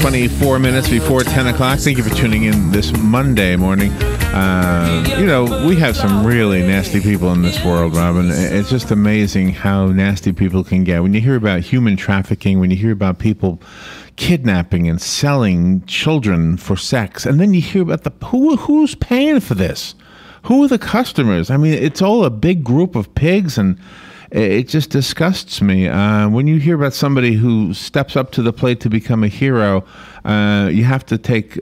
24 minutes before 10 o'clock. Thank you for tuning in this Monday morning. We have some really nasty people in this world, Robin. It's just amazing how nasty people can get. When you hear about human trafficking, when you hear about people kidnapping and selling children for sex, and then you hear about who's paying for this? Who are the customers? I mean, it's all a big group of pigs, and it just disgusts me. When you hear about somebody who steps up to the plate to become a hero, you have to take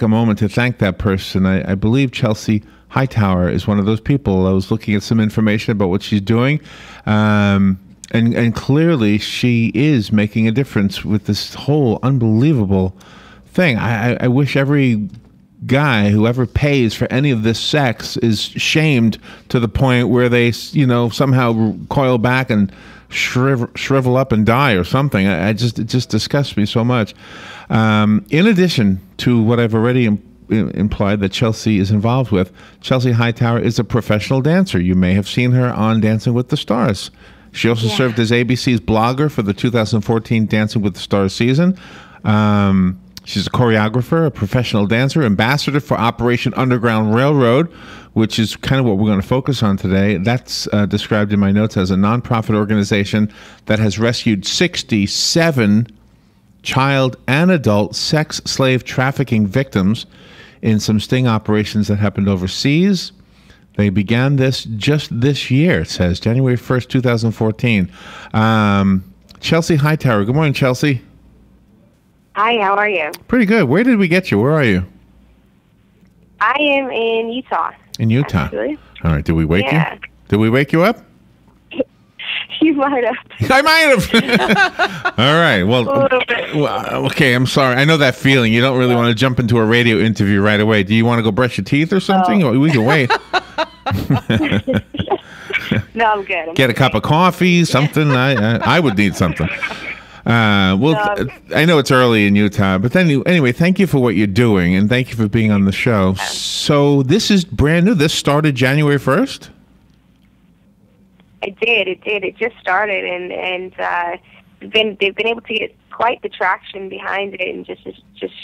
a moment to thank that person. I believe Chelsie Hightower is one of those people. I was looking at some information about what she's doing, and clearly she is making a difference with this whole unbelievable thing. I wish every guy who ever pays for any of this sex is shamed to the point where they, somehow coil back and shrivel up and die or something. It just disgusts me so much. In addition to what I've already implied that Chelsie is involved with, Chelsie Hightower is a professional dancer. You may have seen her on Dancing with the Stars. She also served as ABC's blogger for the 2014 Dancing with the Stars season. She's a choreographer, a professional dancer, ambassador for Operation Underground Railroad, which is kind of what we're going to focus on today. That's described in my notes as a nonprofit organization that has rescued 67 child and adult sex slave trafficking victims in some sting operations that happened overseas. They began this just this year, it says, January 1st, 2014. Chelsie Hightower. Good morning, Chelsie. Hi, how are you? Pretty good. Where did we get you? Where are you? I am in Utah. In Utah? Actually. All right. Did we wake you? Did we wake you up? You might have. I might have. All right. Well, okay. I'm sorry. I know that feeling. You don't really want to jump into a radio interview right away. Do you want to go brush your teeth or something? Oh. We can wait. No, I'm good. Get a cup of coffee, something. I would need something. I know it's early in Utah, but then anyway, thank you for what you're doing, and thank you for being on the show. So this is brand new. This started January 1st? It did. It just started, and they've been able to get quite the traction behind it in just a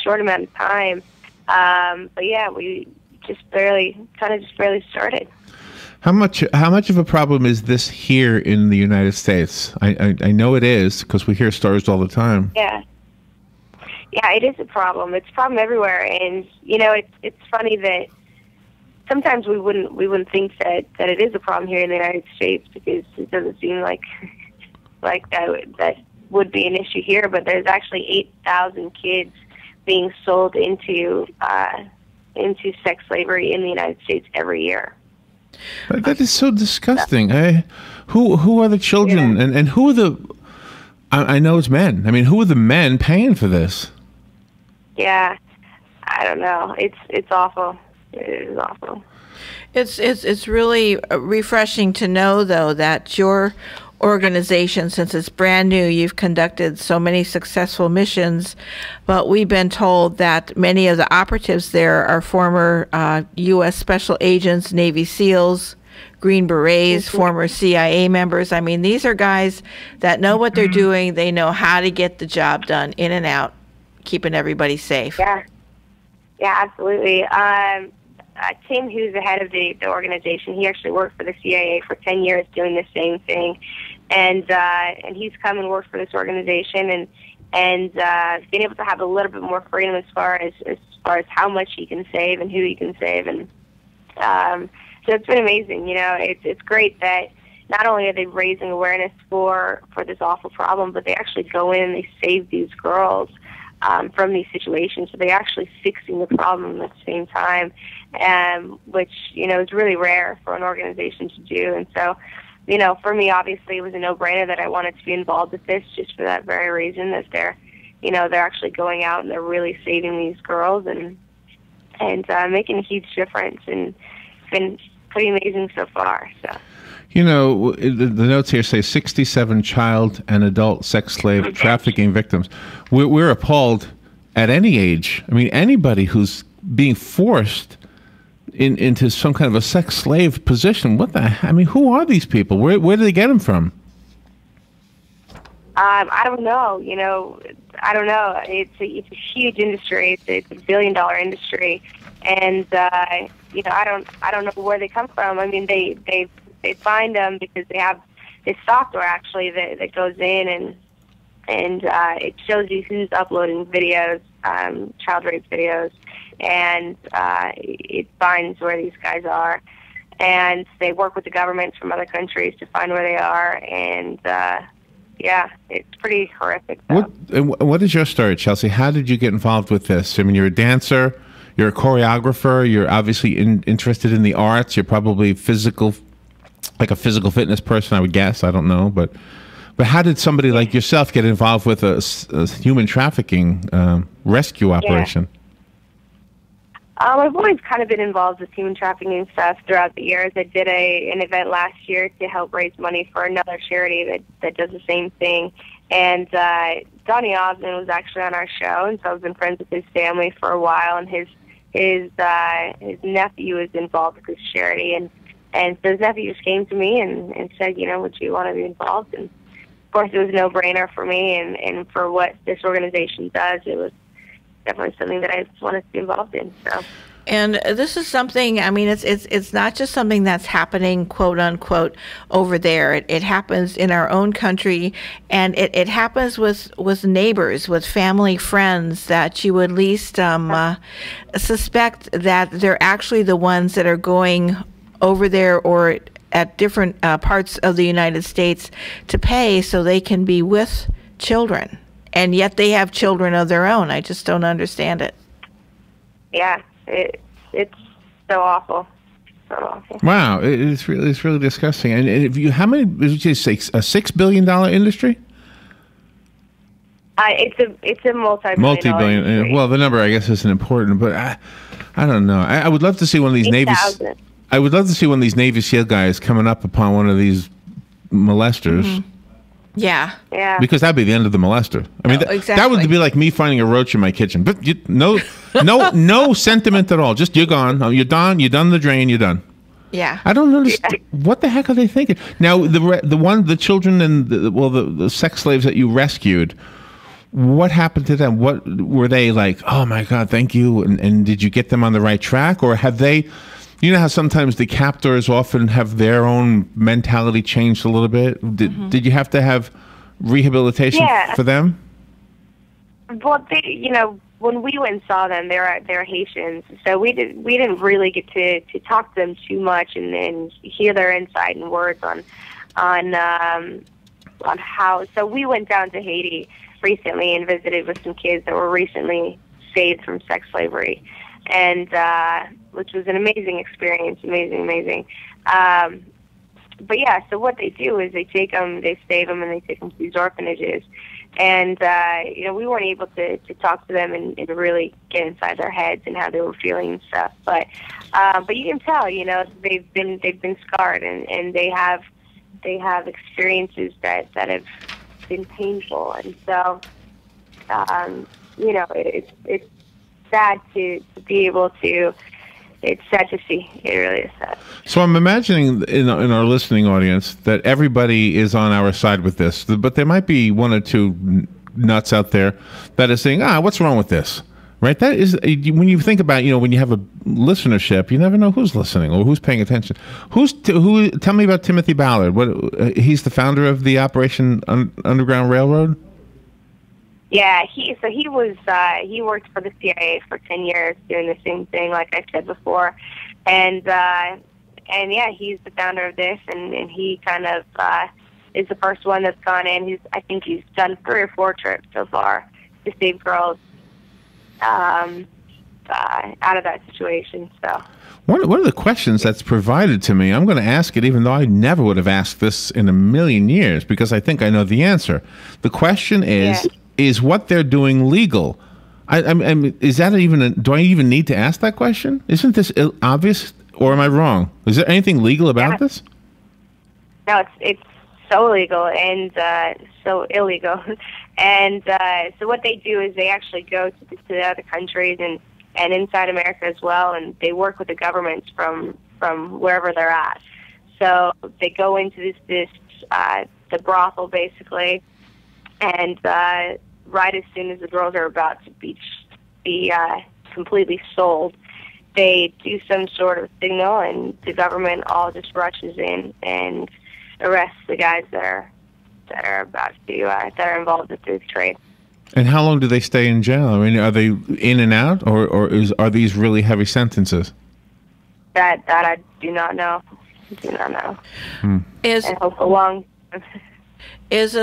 short amount of time. But yeah, we just barely started. How much of a problem is this here in the United States? I know it is because we hear stories all the time. Yeah, it is a problem. It's a problem everywhere, and it's funny that sometimes we wouldn't think that it is a problem here in the United States because it doesn't seem like that would be an issue here. But there's actually 8,000 kids being sold into sex slavery in the United States every year. That is so disgusting. Who are the children, and who are the? I know it's men. I mean, who are the men paying for this? Yeah, I don't know. It's awful. It is awful. It's really refreshing to know, though, that your organization, since it's brand new, you've conducted so many successful missions, but we've been told that many of the operatives there are former U.S. Special Agents, Navy SEALs, Green Berets, former CIA members. I mean, these are guys that know what they're doing. They know how to get the job done, in and out, keeping everybody safe. Yeah, absolutely. Tim, who's the head of the organization, he actually worked for the CIA for 10 years doing the same thing, and he's come and worked for this organization and been able to have a little bit more freedom as far as how much he can save and who he can save, and so it's been amazing. It's great that not only are they raising awareness for this awful problem, but they actually go in and they save these girls from these situations. So they're actually fixing the problem at the same time, which, is really rare for an organization to do. And so, for me, obviously, it was a no-brainer that I wanted to be involved with this just for that very reason, that they're actually going out and they're really saving these girls and making a huge difference. And it's been pretty amazing so far, so. The notes here say 67 child and adult sex slave trafficking victims. We're appalled at any age. I mean, anybody who's being forced into some kind of a sex slave position. Who are these people? Where do they get them from? I don't know. I don't know. It's a huge industry. It's $1 billion industry, and I don't know where they come from. I mean, they find them because they have this software actually that goes in and it shows you who's uploading videos, child rape videos, and it finds where these guys are, and they work with the governments from other countries to find where they are, and yeah, it's pretty horrific. What is your story, Chelsie? How did you get involved with this? I mean, you're a dancer, you're a choreographer, you're obviously interested in the arts, you're probably like a physical fitness person, I would guess. I don't know, but how did somebody like yourself get involved with a human trafficking rescue operation? I've always kind of been involved with human trafficking stuff throughout the years. I did an event last year to help raise money for another charity that does the same thing. And Donny Osmond was actually on our show, and so I've been friends with his family for a while. And his nephew is involved with this charity, and so his nephew just came to me and said, would you want to be involved? And of course, it was a no-brainer for me, and for what this organization does, it was definitely something that I wanted to be involved in. So. And this is something, I mean, it's not just something that's happening, quote unquote, over there. It happens in our own country, and it happens with neighbors, with family, friends, that you at least suspect that they're actually the ones that are going over there or at different parts of the United States to pay so they can be with children. And yet they have children of their own. I just don't understand it. Yeah, it's so awful. So awful. Wow, it's really disgusting. And if how many? Did you say a $6 billion industry? It's a multi-billion industry. Well, the number I guess isn't important, but I don't know. I would love to see one of these Navy. I would love to see one of these Navy SEAL guys coming up upon one of these molesters. Mm-hmm. Yeah. Because that'd be the end of the molester. I mean, exactly. That would be like me finding a roach in my kitchen. But no sentiment at all. Just you're gone. You're done. You're done the drain. You're done. Yeah. I don't understand. What the heck are they thinking? Now, the children and the sex slaves that you rescued, what happened to them? What were they like? Oh my God, thank you. And did you get them on the right track, or have they? You know how sometimes the captors often have their own mentality changed a little bit? Did you have to have rehabilitation for them? Well, when we went and saw them, they're Haitians, so we didn't really get to talk to them too much and hear their insight and words on how. So we went down to Haiti recently and visited with some kids that were recently saved from sex slavery, and which was an amazing experience, amazing. But yeah, so what they do is they take them, they save them, and they take them to these orphanages. And we weren't able to talk to them and really get inside their heads and how they were feeling and stuff. But you can tell, they've been scarred, and they have experiences that have been painful, and so it's sad to be able to. It's sad to see. It really is sad. So I'm imagining in our listening audience that everybody is on our side with this, but there might be one or two nuts out there that is saying, what's wrong with this? Right? That is, when you think about, when you have a listenership, you never know who's listening or who's paying attention. Who? Tell me about Timothy Ballard. He's the founder of the Operation Underground Railroad? Yeah, he worked for the CIA for 10 years doing the same thing, like I said before, and yeah, he's the founder of this, and he kind of is the first one that's gone in. I think he's done 3 or 4 trips so far to save girls out of that situation. So one of the questions that's provided to me, I'm going to ask it, even though I never would have asked this in a million years, because I think I know the answer. The question is. Yeah. Is what they're doing legal? I mean, is that do I even need to ask that question? Isn't this obvious, or am I wrong? Is there anything legal about this? No, it's so illegal and so illegal. And so what they do is they actually go to the other countries and inside America as well, and they work with the governments from wherever they're at. So they go into this the brothel basically. And right as soon as the girls are about to be completely sold, they do some sort of signal, and the government all just rushes in and arrests the guys that are about to that are involved with this trade. And how long do they stay in jail? I mean, are they in and out, or are these really heavy sentences? That I do not know. Do not know. Is and hope along.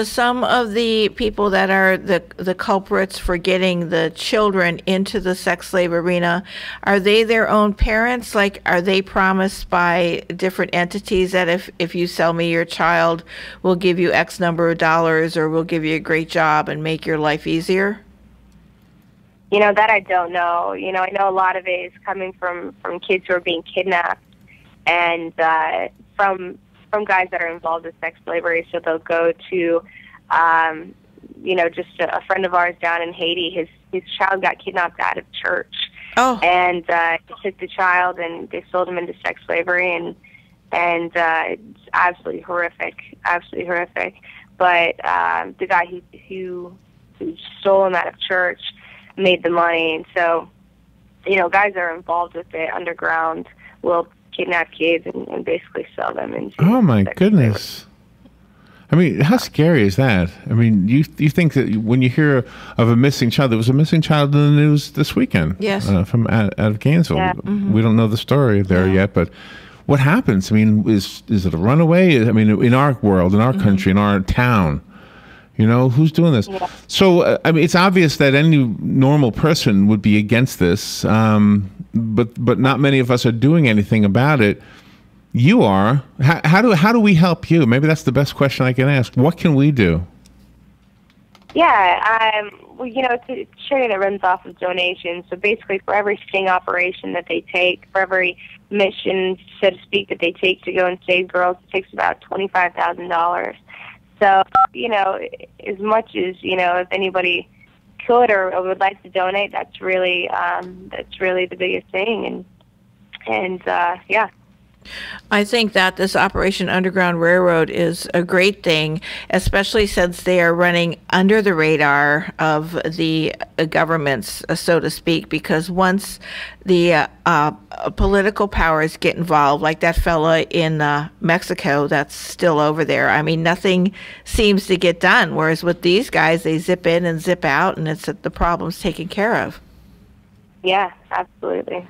Some of the people that are the culprits for getting the children into the sex slave arena, are they their own parents? Like, are they promised by different entities that if you sell me your child, we'll give you X number of dollars, or we'll give you a great job and make your life easier? That I don't know. I know a lot of it is coming from kids who are being kidnapped, and from guys that are involved with sex slavery. So they'll go to, just a friend of ours down in Haiti. His child got kidnapped out of church. Oh. And he took the child and they sold him into sex slavery, and it's absolutely horrific, absolutely horrific. But the guy who stole him out of church made the money, and so guys that are involved with it underground will kidnap kids and basically sell them into. Oh my goodness! I mean, how scary is that? I mean, you think that when you hear of a missing child, there was a missing child in the news this weekend. Yes. From out of Gainesville. Yeah. Mm-hmm. We don't know the story there yet, but what happens? I mean, is it a runaway? I mean, in our world, in our country, in our town. Who's doing this? Yeah. So, I mean, it's obvious that any normal person would be against this, but not many of us are doing anything about it. You are. How do we help you? Maybe that's the best question I can ask. What can we do? Yeah, it's a charity that runs off of donations. So basically, for every sting operation that they take, for every mission, so to speak, that they take to go and save girls, it takes about $25,000. So, as much as, if anybody could or would like to donate, that's really the biggest thing. And yeah. I think that this Operation Underground Railroad is a great thing, especially since they are running under the radar of the governments, so to speak, because once the political powers get involved, like that fella in Mexico that's still over there, I mean, nothing seems to get done, whereas with these guys, they zip in and zip out, and the problem's taken care of. Yeah, absolutely.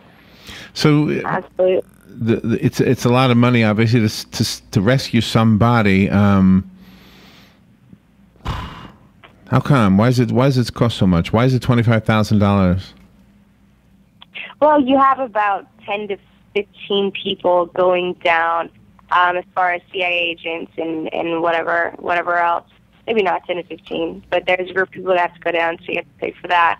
So absolutely. It's a lot of money, obviously, to rescue somebody. How come? Why does it cost so much? Why is it $25,000? Well, you have about 10 to 15 people going down, as far as CIA agents and whatever else. Maybe not 10 to 15, but there's a group of people that have to go down, so you have to pay for that.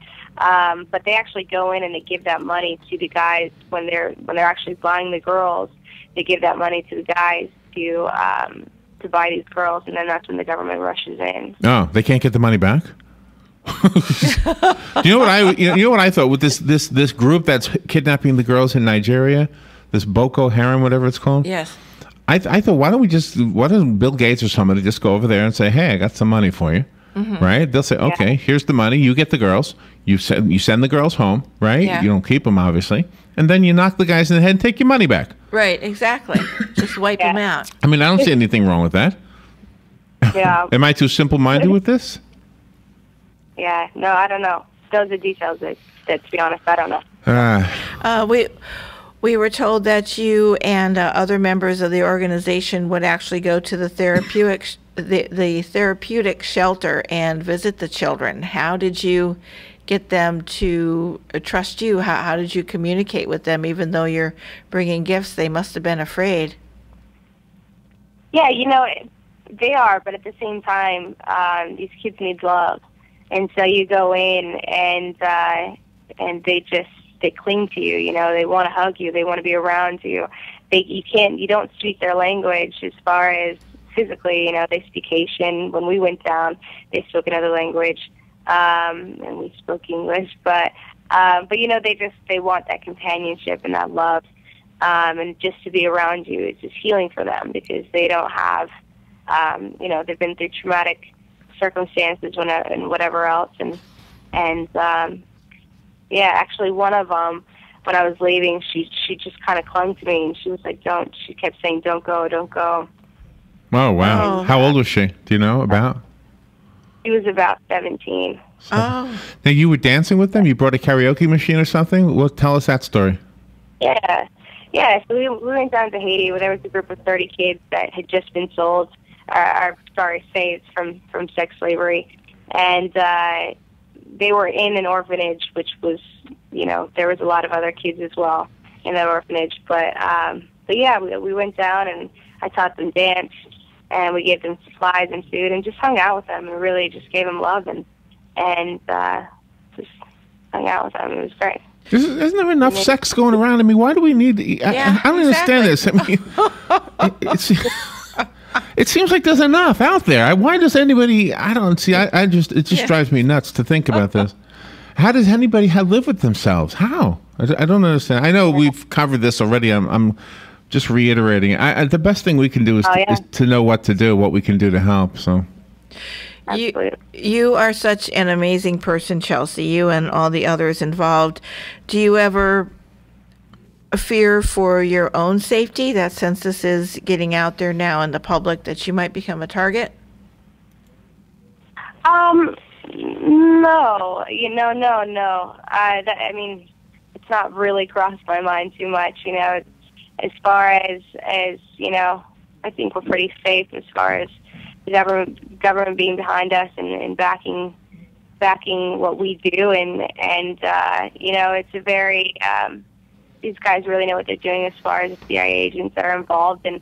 But they actually go in and they give that money to the guys when they're actually buying the girls. They give that money to the guys to buy these girls, and then that's when the government rushes in. Oh, they can't get the money back? You know what I thought with this group that's kidnapping the girls in Nigeria, this Boko Haram, whatever it's called. Yes. I thought, why doesn't Bill Gates or somebody just go over there and say, hey, I got some money for you. Mm-hmm. Right? They'll say, okay, here's the money. You get the girls. You send the girls home, right? Yeah. You don't keep them, obviously. And then you knock the guys in the head and take your money back. Right, exactly. Just wipe them out. I mean, I don't see anything wrong with that. Yeah. Am I too simple-minded with this? Yeah, no, I don't know. Those are details that to be honest, I don't know. We were told that you and other members of the organization would actually go to the therapeutic shelter and visit the children. How did you get them to trust you? How did you communicate with them? Even though you're bringing gifts, they must have been afraid. Yeah, they are, but at the same time, these kids need love. And so you go in and they cling to you, they want to hug you, they want to be around you. You don't speak their language as far as physically, they speak Haitian. When we went down, they spoke another language, and we spoke English, but they want that companionship and that love, and just to be around you is just healing for them because they don't have, they've been through traumatic circumstances and whatever else. And yeah, actually one of them, when I was leaving, she just kind of clung to me, and she was like, "Don't." She kept saying, "Don't go, don't go." Oh, wow. How old was she? Do you know about? She was about 17. Oh. Now, you were dancing with them? You brought a karaoke machine or something? Well, tell us that story. Yeah. Yeah, so we went down to Haiti where there was a group of 30 kids that had just been sold, saved from sex slavery. And they were in an orphanage, which was, there was a lot of other kids as well in that orphanage. But yeah, we went down and I taught them dance, and we gave them supplies and food and just hung out with them and really just gave them love and just hung out with them. It was great. Isn't there enough sex going around? I mean, why do we need? I don't understand this. I mean, it seems like there's enough out there. Why does anybody? I don't see. It just drives me nuts to think about this. How does anybody live with themselves? How? I don't understand. I know we've covered this already. I'm just reiterating. The best thing we can do is to know what to do, what we can do to help. So. You are such an amazing person, Chelsie, you and all the others involved. Do you ever fear for your own safety, that since this is getting out there now in the public, that you might become a target? No. No. I mean, it's not really crossed my mind too much, as far as I think we're pretty safe as far as the government being behind us and backing what we do, and it's a very these guys really know what they're doing as far as the CIA agents that are involved, and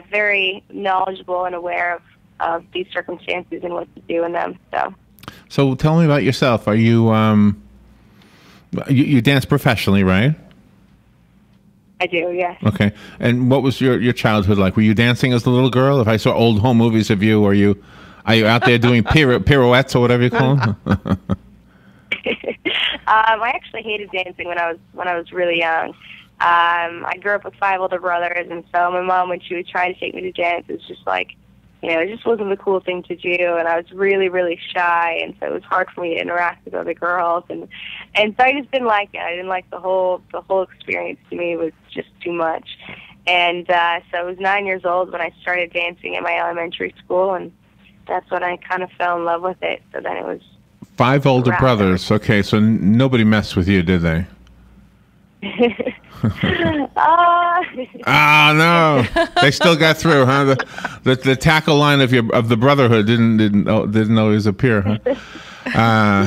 very knowledgeable and aware of these circumstances and what to do in them. So tell me about yourself. Are you you dance professionally, right? I do, yes. Okay. And what was your childhood like? Were you dancing as a little girl? If I saw old home movies of you, are you out there doing pirouettes or whatever you call them? I actually hated dancing when I was really young. I grew up with 5 older brothers, and so my mom, when she would try to take me to dance, it was just like, it just wasn't the cool thing to do, and I was really, really shy, and so it was hard for me to interact with other girls, and so I just didn't like it. I didn't like the whole experience. To me, it was just too much, and so I was 9 years old when I started dancing at my elementary school, and that's when I kind of fell in love with it. So then it was 5 older brothers. Okay, so nobody messed with you, did they? No, they still got through, huh? The tackle line of the brotherhood didn't always appear, huh?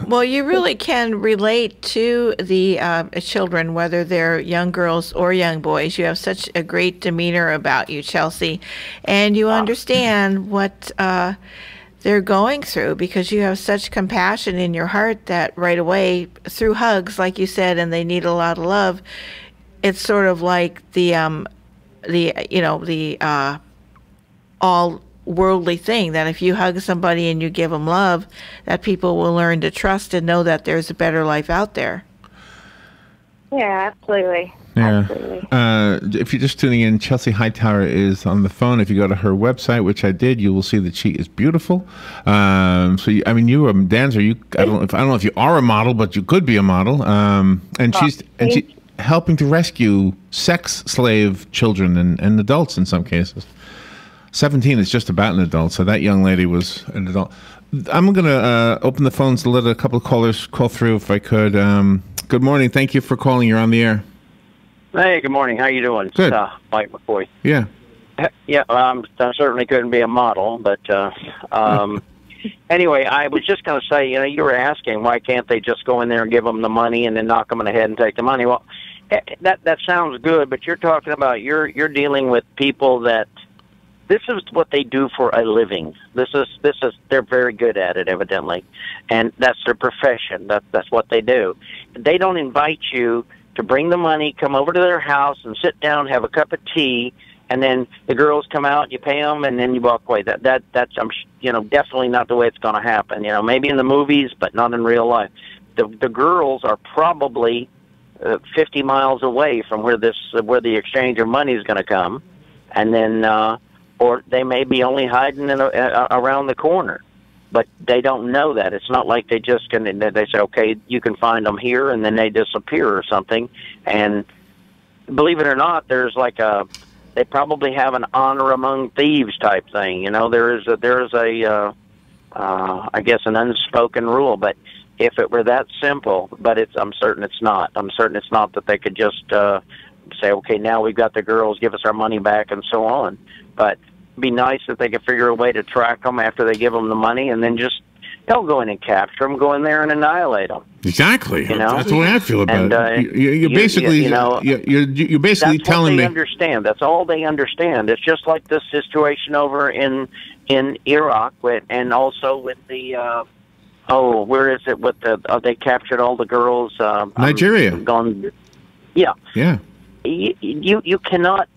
Well, you really can relate to the children, whether they're young girls or young boys. You have such a great demeanor about you, Chelsie, and you understand what they're going through, because you have such compassion in your heart that right away, through hugs, like you said, and they need a lot of love. It's sort of like the all worldly thing, that if you hug somebody and you give them love, that people will learn to trust and know that there's a better life out there. Yeah, absolutely. Yeah. Absolutely. If you're just tuning in, Chelsie Hightower is on the phone. If you go to her website, which I did, you will see that she is beautiful. You are a dancer. I don't know if you are a model, but you could be a model. She's helping to rescue sex slave children and adults in some cases. 17 is just about an adult, so that young lady was an adult. I'm going to open the phones to let a couple of callers call through if I could. Good morning. Thank you for calling. You're on the air. Hey, good morning. How you doing? Good. Mike McCoy. Yeah. Yeah, I certainly couldn't be a model, but anyway, I was just going to say, you were asking why can't they just go in there and give them the money and then knock them in the head and take the money? Well, that sounds good, but you're talking about you're dealing with people that this is what they do for a living. This is they're very good at it, evidently, and that's their profession. That's what they do. They don't invite you to bring the money, come over to their house and sit down, have a cup of tea, and then the girls come out, you pay them, and then you walk away. That's definitely not the way it's going to happen. Maybe in the movies, but not in real life. The girls are probably 50 miles away from where the exchange of money is going to come, and then or they may be only hiding around the corner. But they don't know that. It's not like they just they say, okay, you can find them here, and then they disappear or something. And believe it or not, there's they probably have an honor among thieves type thing. There's a I guess an unspoken rule. But if it were that simple, but I'm certain it's not. I'm certain it's not that they could just say, okay, now we've got the girls, give us our money back, and so on. But be nice if they could figure a way to track them after they give them the money, and then just don't go in and capture them. Go in there and annihilate them. Exactly. That's the way I feel about it. You're basically telling me. They understand. That's all they understand. It's just like this situation over in Iraq, and also with the where is it? With they captured all the girls. Nigeria. Yeah. Yeah. You cannot.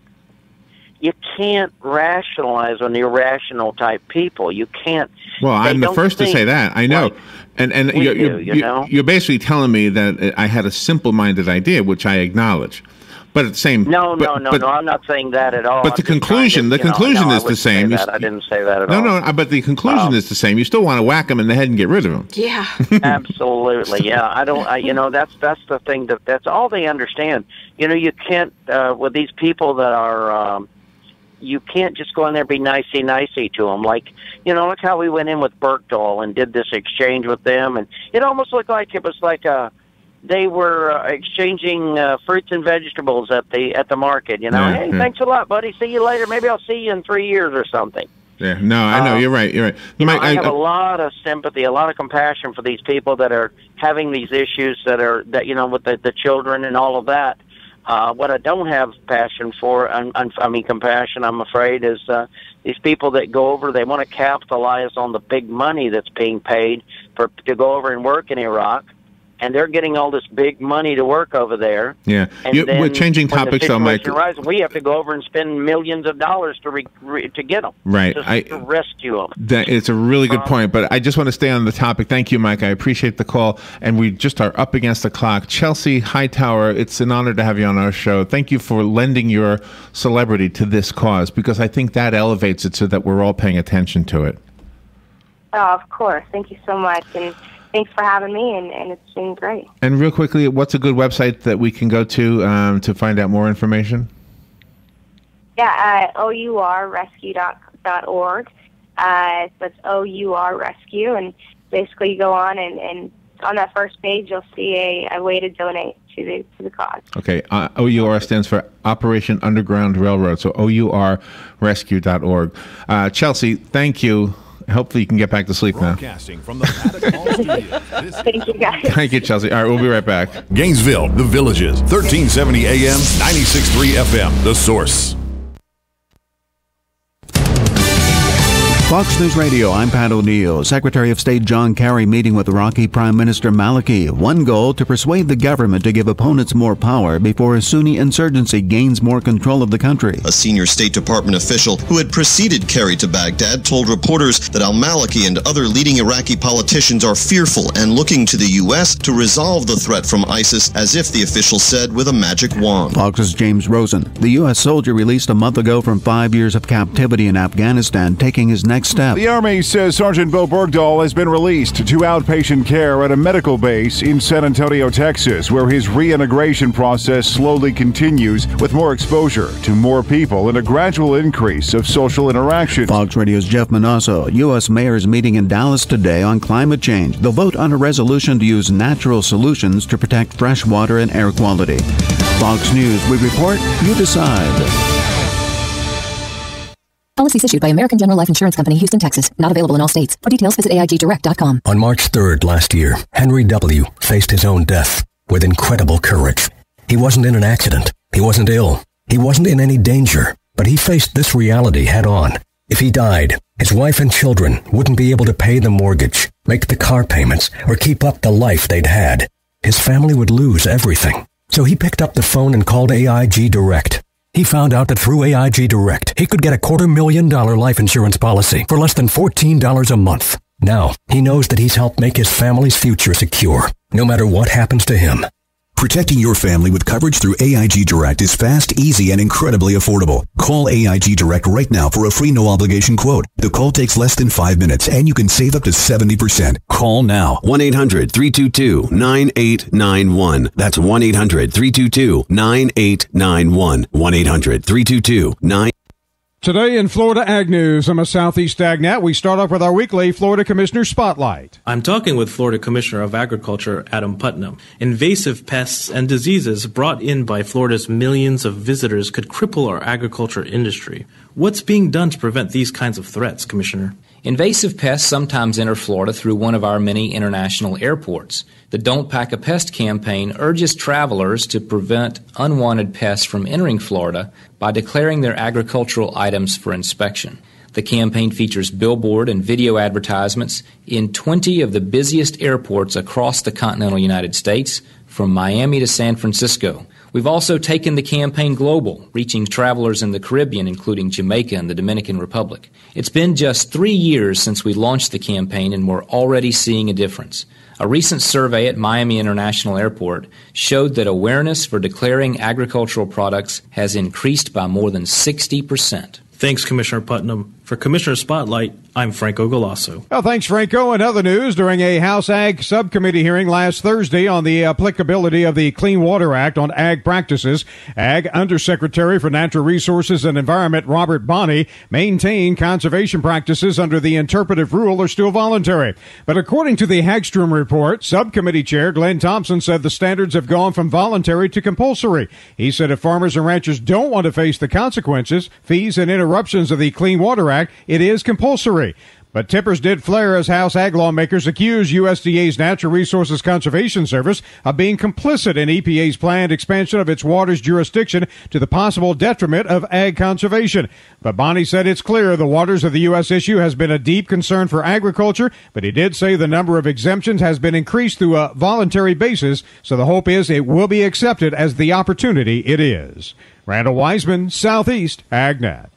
You can't rationalize on irrational type people. You can't. Well, I'm the first to say that. I know, and you're basically telling me that I had a simple-minded idea, which I acknowledge. But at the same no, I'm not saying that at all. But the conclusion is the same. I didn't say that at all. No, but the conclusion is the same. You still want to whack them in the head and get rid of them. Yeah. Absolutely. Yeah. That's the thing that's all they understand. You can't with these people that are. You can't just go in there and be nicey to them. Like how we went in with Berkdahl and did this exchange with them, and it almost looked like it was like they were exchanging fruits and vegetables at the market. Hey, thanks a lot, buddy. See you later. Maybe I'll see you in 3 years or something. Yeah, no, I know. You're right. I have a lot of sympathy, a lot of compassion for these people that are having these issues with the children and all of that. What I don't have passion for, compassion, I'm afraid, is these people that go over, they want to capitalize on the big money that's being paid to go over and work in Iraq. And they're getting all this big money to work over there. Yeah, we're changing topics, though, Mike. We have to go over and spend millions of dollars to get them. Right, to rescue them. It's a really good point, but I just want to stay on the topic. Thank you, Mike. I appreciate the call, and we just are up against the clock. Chelsie Hightower, it's an honor to have you on our show. Thank you for lending your celebrity to this cause, because I think that elevates it so that we're all paying attention to it. Oh, of course. Thank you so much, and thanks for having me, and it's been great. And real quickly, what's a good website that we can go to find out more information? Yeah, OURrescue.org. So it's OUR Rescue, and basically you go on, and on that first page you'll see a way to donate to the cause. Okay, OUR stands for Operation Underground Railroad, so OURrescue.org. Chelsie, thank you. Hopefully you can get back to sleep now. From the Thank you, guys. Thank you, Chelsie. All right, we'll be right back. Gainesville, The Villages, 1370 AM, 96.3 FM, The Source. Fox News Radio, I'm Pat O'Neill. Secretary of State John Kerry meeting with Iraqi Prime Minister Maliki. One goal, to persuade the government to give opponents more power before a Sunni insurgency gains more control of the country. A senior State Department official who had preceded Kerry to Baghdad told reporters that al-Maliki and other leading Iraqi politicians are fearful and looking to the U.S. to resolve the threat from ISIS, as if the official said with a magic wand. Fox's James Rosen. The U.S. soldier released a month ago from 5 years of captivity in Afghanistan, taking his next step. The Army says Sergeant Bo Bergdahl has been released to outpatient care at a medical base in San Antonio, Texas, where his reintegration process slowly continues with more exposure to more people and a gradual increase of social interaction. Fox Radio's Jeff Manasso. U.S. mayors meeting in Dallas today on climate change. They'll vote on a resolution to use natural solutions to protect fresh water and air quality. Fox News, we report, you decide. Policies issued by American General Life Insurance Company, Houston, Texas. Not available in all states. For details, visit AIGdirect.com. On March 3rd last year, Henry W. faced his own death with incredible courage. He wasn't in an accident. He wasn't ill. He wasn't in any danger. But he faced this reality head on. If he died, his wife and children wouldn't be able to pay the mortgage, make the car payments, or keep up the life they'd had. His family would lose everything. So he picked up the phone and called AIG Direct. He found out that through AIG Direct, he could get a $250,000 life insurance policy for less than $14 a month. Now, he knows that he's helped make his family's future secure, no matter what happens to him. Protecting your family with coverage through AIG Direct is fast, easy, and incredibly affordable. Call AIG Direct right now for a free no-obligation quote. The call takes less than 5 minutes, and you can save up to 70%. Call now. 1-800-322-9891. That's 1-800-322-9891. 1-800-322-9891. Today in Florida Ag News, I'm a Southeast AgNet. We start off with our weekly Florida Commissioner Spotlight. I'm talking with Florida Commissioner of Agriculture, Adam Putnam. Invasive pests and diseases brought in by Florida's millions of visitors could cripple our agriculture industry. What's being done to prevent these kinds of threats, Commissioner? Invasive pests sometimes enter Florida through one of our many international airports. The Don't Pack a Pest campaign urges travelers to prevent unwanted pests from entering Florida by declaring their agricultural items for inspection. The campaign features billboard and video advertisements in 20 of the busiest airports across the continental United States, from Miami to San Francisco. We've also taken the campaign global, reaching travelers in the Caribbean, including Jamaica and the Dominican Republic. It's been just 3 years since we launched the campaign, and we're already seeing a difference. A recent survey at Miami International Airport showed that awareness for declaring agricultural products has increased by more than 60%. Thanks, Commissioner Putnam. For Commissioner Spotlight, I'm Franco Galasso. Well, thanks, Franco. In other news, during a House Ag Subcommittee hearing last Thursday on the applicability of the Clean Water Act on ag practices, Ag Undersecretary for Natural Resources and Environment Robert Bonney maintained conservation practices under the interpretive rule are still voluntary. But according to the Hagstrom report, Subcommittee Chair Glenn Thompson said the standards have gone from voluntary to compulsory. He said if farmers and ranchers don't want to face the consequences, fees, and interruptions of the Clean Water Act, it is compulsory. But tempers did flare as House Ag lawmakers accused USDA's Natural Resources Conservation Service of being complicit in EPA's planned expansion of its waters jurisdiction to the possible detriment of ag conservation. But Bonney said it's clear the waters of the U.S. issue has been a deep concern for agriculture, but he did say the number of exemptions has been increased through a voluntary basis, so the hope is it will be accepted as the opportunity it is. Randall Wiseman, Southeast AgNet.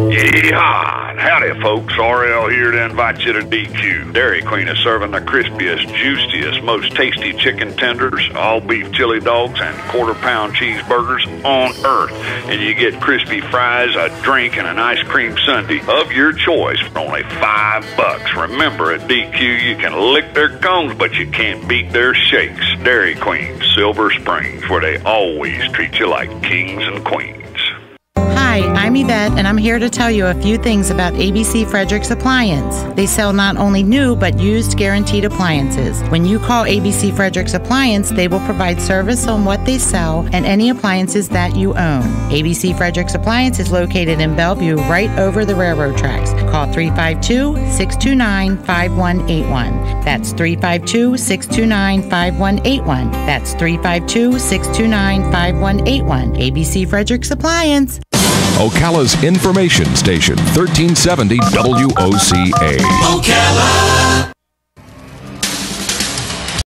Yeehaw! Howdy, folks. RL here to invite you to DQ. Dairy Queen is serving the crispiest, juiciest, most tasty chicken tenders, all beef chili dogs, and quarter-pound cheeseburgers on earth. And you get crispy fries, a drink, and an ice cream sundae of your choice for only $5. Remember, at DQ, you can lick their cones, but you can't beat their shakes. Dairy Queen, Silver Springs, where they always treat you like kings and queens. Hi, I'm Yvette, and I'm here to tell you a few things about ABC Frederick's Appliance. They sell not only new, but used guaranteed appliances. When you call ABC Frederick's Appliance, they will provide service on what they sell and any appliances that you own. ABC Frederick's Appliance is located in Bellevue, right over the railroad tracks. Call 352-629-5181. That's 352-629-5181. That's 352-629-5181. ABC Frederick's Appliance. Ocala's information station, 1370 WOCA. Ocala.